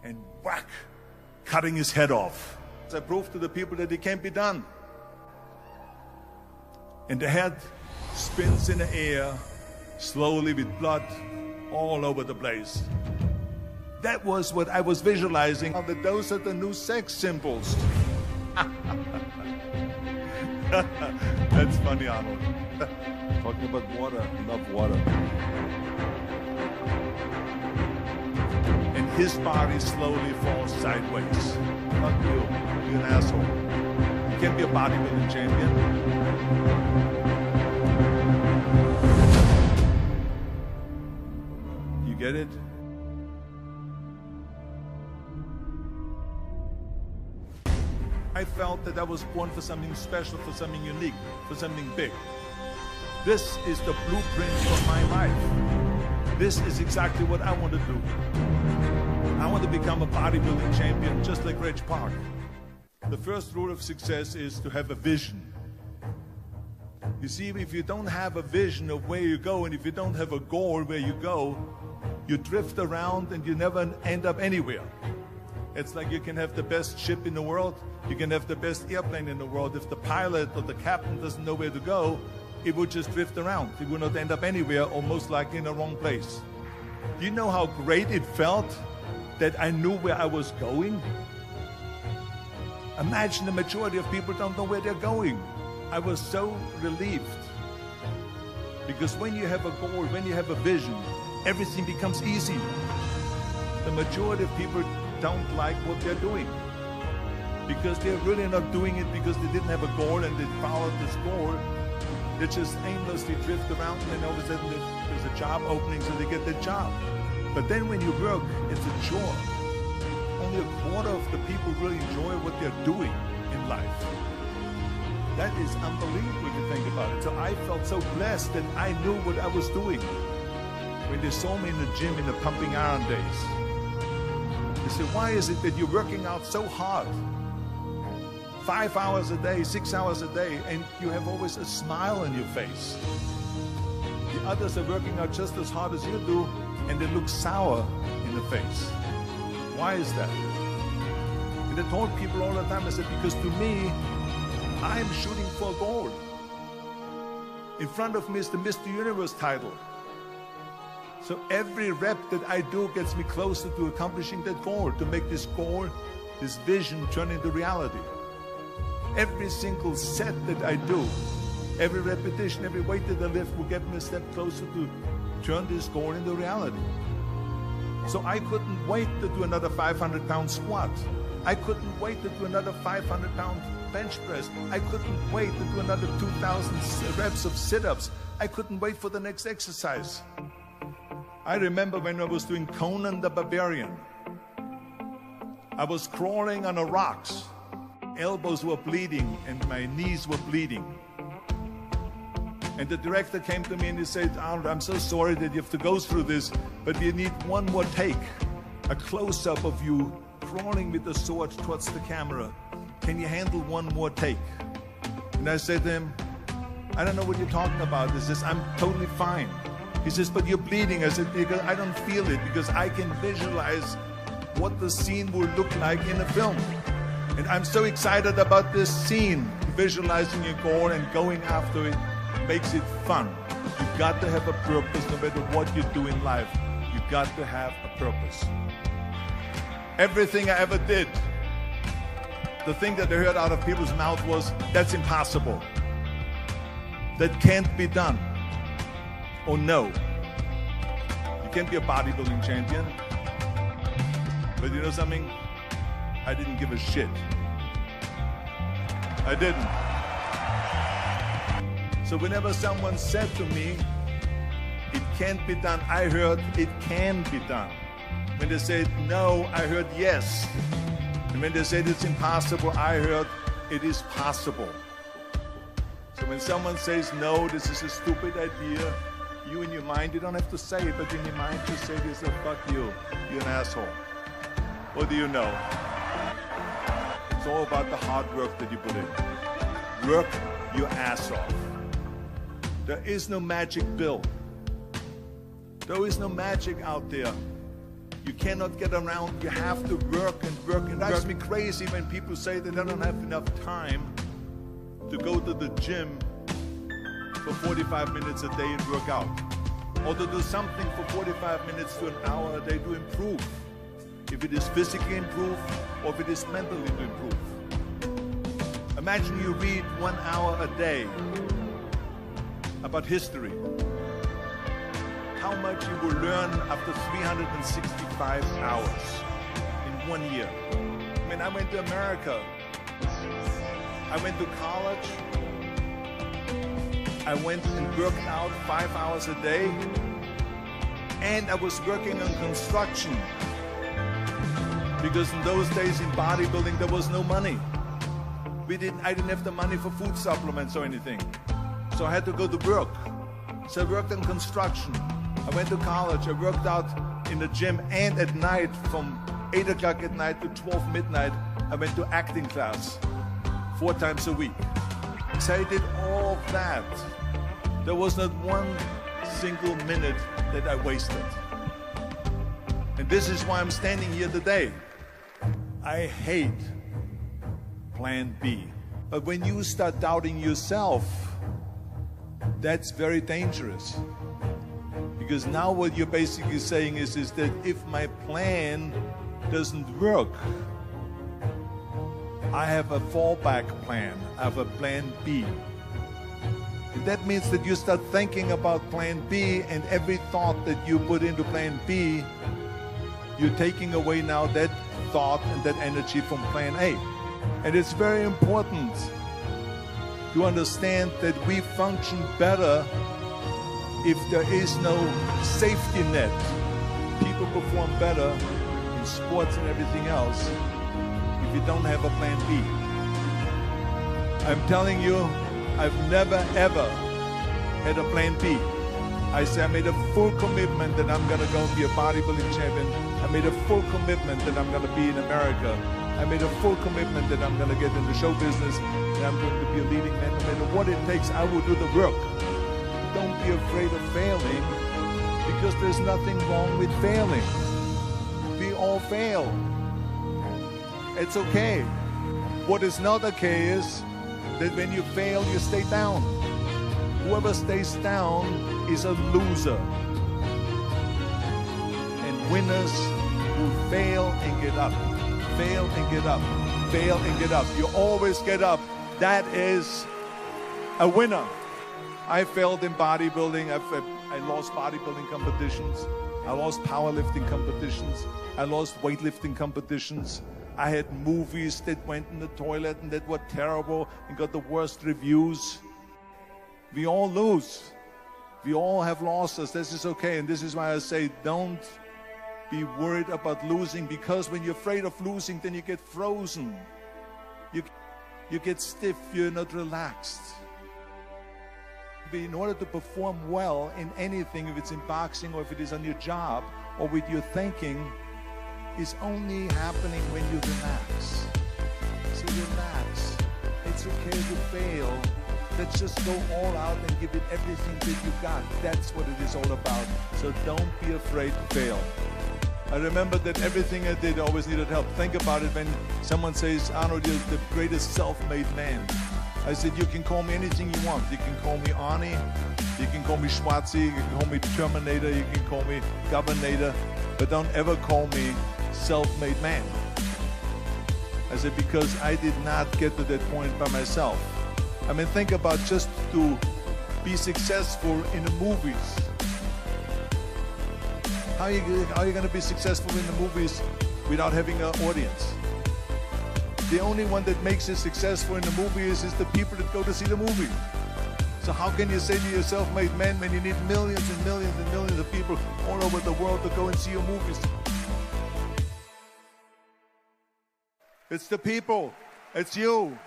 and whack, cutting his head off. I proved to the people that it can't be done. And the head spins in the air, slowly with blood all over the place. That was what I was visualizing. That those are the new sex symbols. That's funny, Arnold. Talking about water, I love water. And his body slowly falls sideways. Fuck you, you're an asshole. You can't be a bodybuilding champion. You get it? I felt that I was born for something special, for something unique, for something big. This is the blueprint for my life. This is exactly what I want to do. I want to become a bodybuilding champion just like Reg Park. The first rule of success is to have a vision. You see, if you don't have a vision of where you go, and if you don't have a goal where you go, you drift around and you never end up anywhere. It's like you can have the best ship in the world, you can have the best airplane in the world. If the pilot or the captain doesn't know where to go, it would just drift around. It would not end up anywhere, or most likely in the wrong place. Do you know how great it felt that I knew where I was going? Imagine the majority of people don't know where they're going. I was so relieved. Because when you have a goal, when you have a vision, everything becomes easy. The majority of people don't like what they're doing, because they're really not doing it because they didn't have a goal and they followed this goal. They just aimlessly drift around, and then all of a sudden there's a job opening, so they get the job. But then when you work, it's a chore. Only a quarter of the people really enjoy what they're doing in life. That is unbelievable if you think about it. So I felt so blessed that I knew what I was doing. When they saw me in the gym in the pumping iron days, they said, why is it that you're working out so hard? 5 hours a day, 6 hours a day, and you have always a smile on your face. The others are working out just as hard as you do, and they look sour in the face. Why is that? And I told people all the time, I said, because to me, I'm shooting for a goal. In front of me is the Mr. Universe title. So every rep that I do gets me closer to accomplishing that goal, to make this goal, this vision turn into reality. Every single set that I do, every repetition, every weight that I lift will get me a step closer to turn this goal into reality. So I couldn't wait to do another 500-pound squat. I couldn't wait to do another 500-pound bench press. I couldn't wait to do another 2,000 reps of sit-ups. I couldn't wait for the next exercise. I remember when I was doing Conan the Barbarian. I was crawling on the rocks. Elbows were bleeding and my knees were bleeding. And the director came to me and he said, Arnold, I'm so sorry that you have to go through this, but we need one more take. A close-up of you crawling with the sword towards the camera. Can you handle one more take? And I said to him, I don't know what you're talking about. He says, I'm totally fine. He says, but you're bleeding. I said, because I don't feel it, because I can visualize what the scene will look like in a film. And I'm so excited about this scene. Visualizing your goal and going after it makes it fun. You've got to have a purpose no matter what you do in life. You've got to have a purpose. Everything I ever did, the thing that I heard out of people's mouth was, that's impossible. That can't be done. Oh no, you can't be a bodybuilding champion. But you know something? I didn't give a shit. I didn't. So whenever someone said to me, it can't be done, I heard it can be done. When they said no, I heard yes. And when they said it's impossible, I heard it is possible. So when someone says no, this is a stupid idea, you in your mind, you don't have to say it, but in your mind you say this, oh, fuck you, you're an asshole. What do you know? It's all about the hard work that you put in. Work your ass off. There is no magic pill. There is no magic out there. You cannot get around. You have to work and work. It drives me crazy when people say they don't have enough time to go to the gym for 45 minutes a day and work out, or to do something for 45 minutes to an hour a day to improve. If it is physically improve, or if it is mentally to improve. Imagine you read 1 hour a day about history. How much you will learn after 365 hours in 1 year. When I went to America, I went to college, I went and worked out 5 hours a day, and I was working on construction. Because in those days in bodybuilding there was no money. I didn't have the money for food supplements or anything. So I had to go to work. So I worked on construction. I went to college, I worked out in the gym, and at night from 8 o'clock at night to 12 midnight, I went to acting class 4 times a week. So I did all of that. There was not one single minute that I wasted. And this is why I'm standing here today. I hate plan B. But when you start doubting yourself, that's very dangerous. Because now what you're basically saying is that if my plan doesn't work, I have a fallback plan. I have a plan B. And that means that you start thinking about plan B, and every thought that you put into plan B, you're taking away now that thought and that energy from plan A. And it's very important to understand that we function better if there is no safety net. People perform better in sports and everything else if you don't have a plan B. I'm telling you, I've never ever had a plan B. I say I made a full commitment that I'm going to go be a bodybuilding champion. I made a full commitment that I'm going to be in America. I made a full commitment that I'm going to get in the show business, and I'm going to be a leading man. No matter what it takes, I will do the work. Don't be afraid of failing, because there's nothing wrong with failing. We all fail. It's okay. What is not okay is that when you fail, you stay down. Whoever stays down is a loser. And winners who fail and get up, fail and get up, fail and get up. You always get up. That is a winner. I failed in bodybuilding. I lost bodybuilding competitions. I lost powerlifting competitions. I lost weightlifting competitions. I had movies that went in the toilet and that were terrible and got the worst reviews. We all lose. We all have losses. This is okay. And this is why I say don't be worried about losing, because when you're afraid of losing, then you get frozen. You get stiff. You're not relaxed. In order to perform well in anything, if it's in boxing or if it is on your job or with your thinking, is only happening when you relax. So relax. It's okay to fail. Let's just go all out and give it everything that you got. That's what it is all about. So don't be afraid to fail. I remember that everything I did, I always needed help. Think about it when someone says, Arnold, you're the greatest self-made man. I said, you can call me anything you want. You can call me Arnie, you can call me Schwarzi, you can call me Terminator, you can call me Governator, but don't ever call me self-made man. I said, because I did not get to that point by myself. I mean, think about just to be successful in the movies. How are you going to be successful in the movies without having an audience? The only one that makes you successful in the movies is the people that go to see the movie. So how can you say to you're a self-made man when you need millions and millions and millions of people all over the world to go and see your movies? It's the people. It's you.